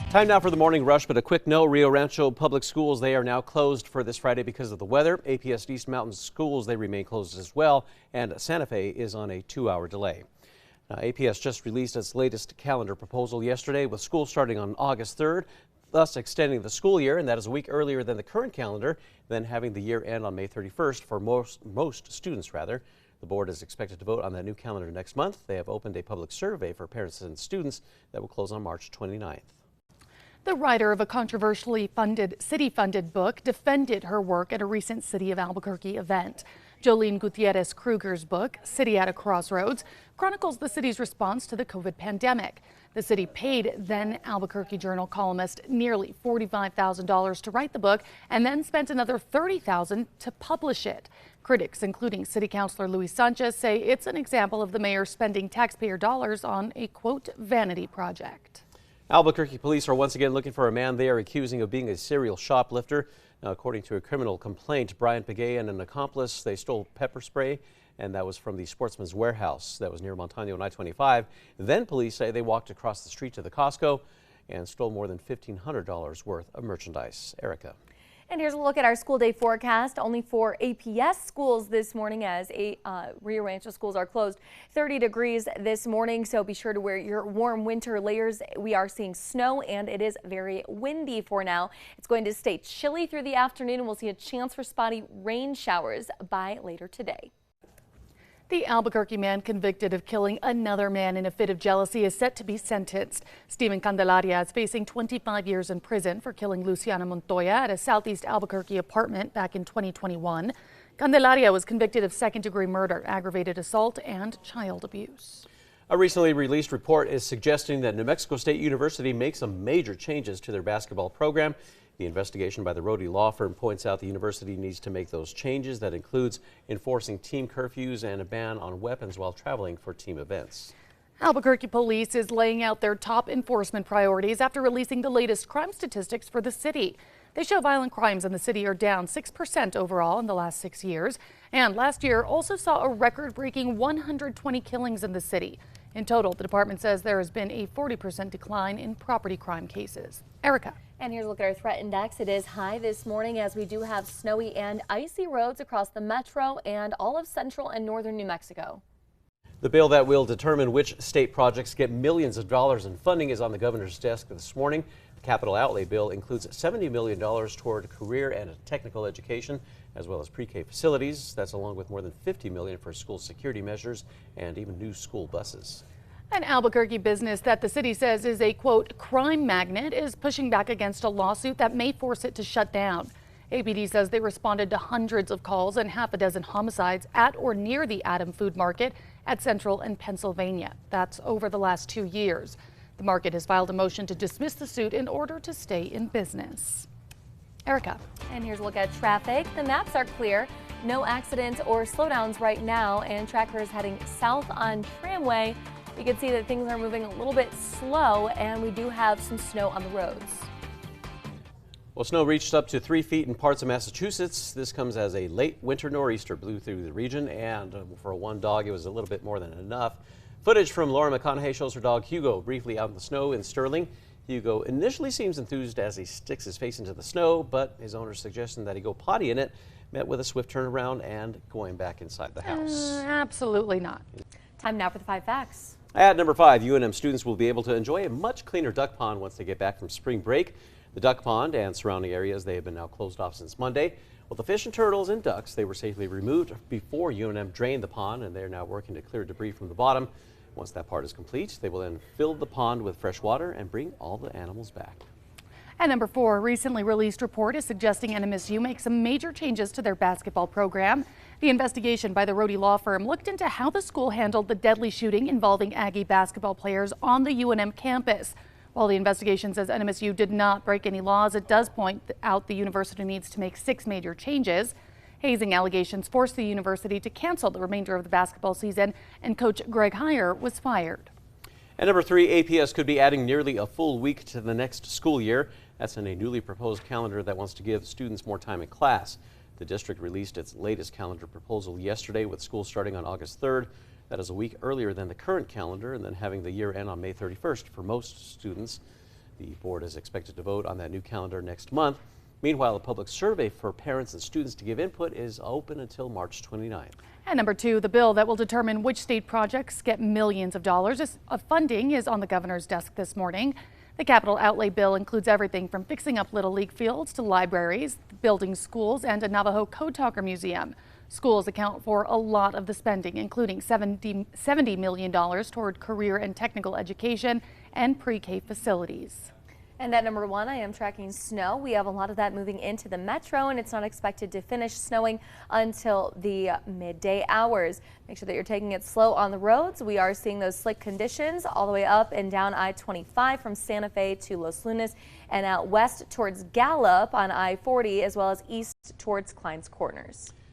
Time now for the morning rush, but a quick note. Rio Rancho Public Schools, they are now closed for this Friday because of the weather. APS East Mountain Schools, they remain closed as well, and Santa Fe is on a 2-hour delay. Now, APS just released its latest calendar proposal yesterday, with school starting on August 3rd, thus extending the school year, and that is a week earlier than the current calendar, then having the year end on May 31st for most students, rather. The board is expected to vote on that new calendar next month. They have opened a public survey for parents and students that will close on March 29th. The writer of a controversially city-funded book defended her work at a recent City of Albuquerque event. Jolene Gutierrez Kruger's book, City at a Crossroads, chronicles the city's response to the COVID pandemic. The city paid then Albuquerque Journal columnist nearly $45,000 to write the book and then spent another $30,000 to publish it. Critics, including City Councilor Luis Sanchez, say it's an example of the mayor spending taxpayer dollars on a, quote, vanity project. Albuquerque police are once again looking for a man they are accusing of being a serial shoplifter. Now, according to a criminal complaint, Brian Pagay and an accomplice, they stole pepper spray, and that was from the Sportsman's Warehouse that was near Montano and I-25. Then police say they walked across the street to the Costco and stole more than $1,500 worth of merchandise. Erica. And here's a look at our school day forecast. Only for APS schools this morning, as Rio Rancho schools are closed. 30 degrees this morning, so be sure to wear your warm winter layers. We are seeing snow and it is very windy for now. It's going to stay chilly through the afternoon, and we'll see a chance for spotty rain showers by later today. The Albuquerque man convicted of killing another man in a fit of jealousy is set to be sentenced. Stephen Candelaria is facing 25 years in prison for killing Luciana Montoya at a southeast Albuquerque apartment back in 2021. Candelaria was convicted of second-degree murder, aggravated assault, and child abuse. A recently released report is suggesting that New Mexico State University make some major changes to their basketball program. The investigation by the Rody law firm points out the university needs to make those changes. That includes enforcing team curfews and a ban on weapons while traveling for team events. Albuquerque police is laying out their top enforcement priorities after releasing the latest crime statistics for the city. They show violent crimes in the city are down 6% overall in the last 6 years. And last year also saw a record-breaking 120 killings in the city. In total, the department says there has been a 40% decline in property crime cases. Erica. And here's a look at our threat index. It is high this morning as we do have snowy and icy roads across the metro and all of central and northern New Mexico. The bill that will determine which state projects get millions of dollars in funding is on the governor's desk this morning. The capital outlay bill includes $70 million toward career and technical education, as well as pre-K facilities. That's along with more than $50 million for school security measures and even new school buses. An Albuquerque business that the city says is a, quote, crime magnet is pushing back against a lawsuit that may force it to shut down. APD says they responded to hundreds of calls and half a dozen homicides at or near the Adam Food Market at Central and Pennsylvania. That's over the last 2 years. The market has filed a motion to dismiss the suit in order to stay in business. Erica. And here's a look at traffic. The maps are clear. No accidents or slowdowns right now, and trackers heading south on Tramway. You can see that things are moving a little bit slow, and we do have some snow on the roads. Well, snow reached up to 3 feet in parts of Massachusetts. This comes as a late winter nor'easter blew through the region, and for one dog, it was a little bit more than enough. Footage from Laura McConaughey shows her dog Hugo briefly out in the snow in Sterling. Hugo initially seems enthused as he sticks his face into the snow, but his owner's suggestion that he go potty in it met with a swift turnaround and going back inside the house. Absolutely not. Time now for the 5 facts. At number 5, UNM students will be able to enjoy a much cleaner duck pond once they get back from spring break. The duck pond and surrounding areas, they have been now closed off since Monday. Well, the fish and turtles and ducks, they were safely removed before UNM drained the pond, and they're now working to clear debris from the bottom. Once that part is complete, they will then fill the pond with fresh water and bring all the animals back. At number 4, a recently released report is suggesting NMSU make some major changes to their basketball program. The investigation by the Rody law firm looked into how the school handled the deadly shooting involving Aggie basketball players on the UNM campus. While the investigation says NMSU did not break any laws, it does point out the university needs to make 6 major changes. Hazing allegations forced the university to cancel the remainder of the basketball season, and coach Greg Heyer was fired. At number 3, APS could be adding nearly a full week to the next school year. That's in a newly proposed calendar that wants to give students more time in class. The district released its latest calendar proposal yesterday, with school starting on August 3rd. That is a week earlier than the current calendar, and then having the year end on May 31st for most students. The board is expected to vote on that new calendar next month. Meanwhile, a public survey for parents and students to give input is open until March 29th. And number 2, the bill that will determine which state projects get millions of dollars of funding is on the governor's desk this morning. The capital outlay bill includes everything from fixing up Little League fields to libraries, building schools, and a Navajo Code Talker museum. Schools account for a lot of the spending, including $70 million toward career and technical education and pre-K facilities. And at number 1, I am tracking snow. We have a lot of that moving into the metro, and it's not expected to finish snowing until the midday hours. Make sure that you're taking it slow on the roads. We are seeing those slick conditions all the way up and down I-25 from Santa Fe to Los Lunas and out west towards Gallup on I-40, as well as east towards Klein's Corners.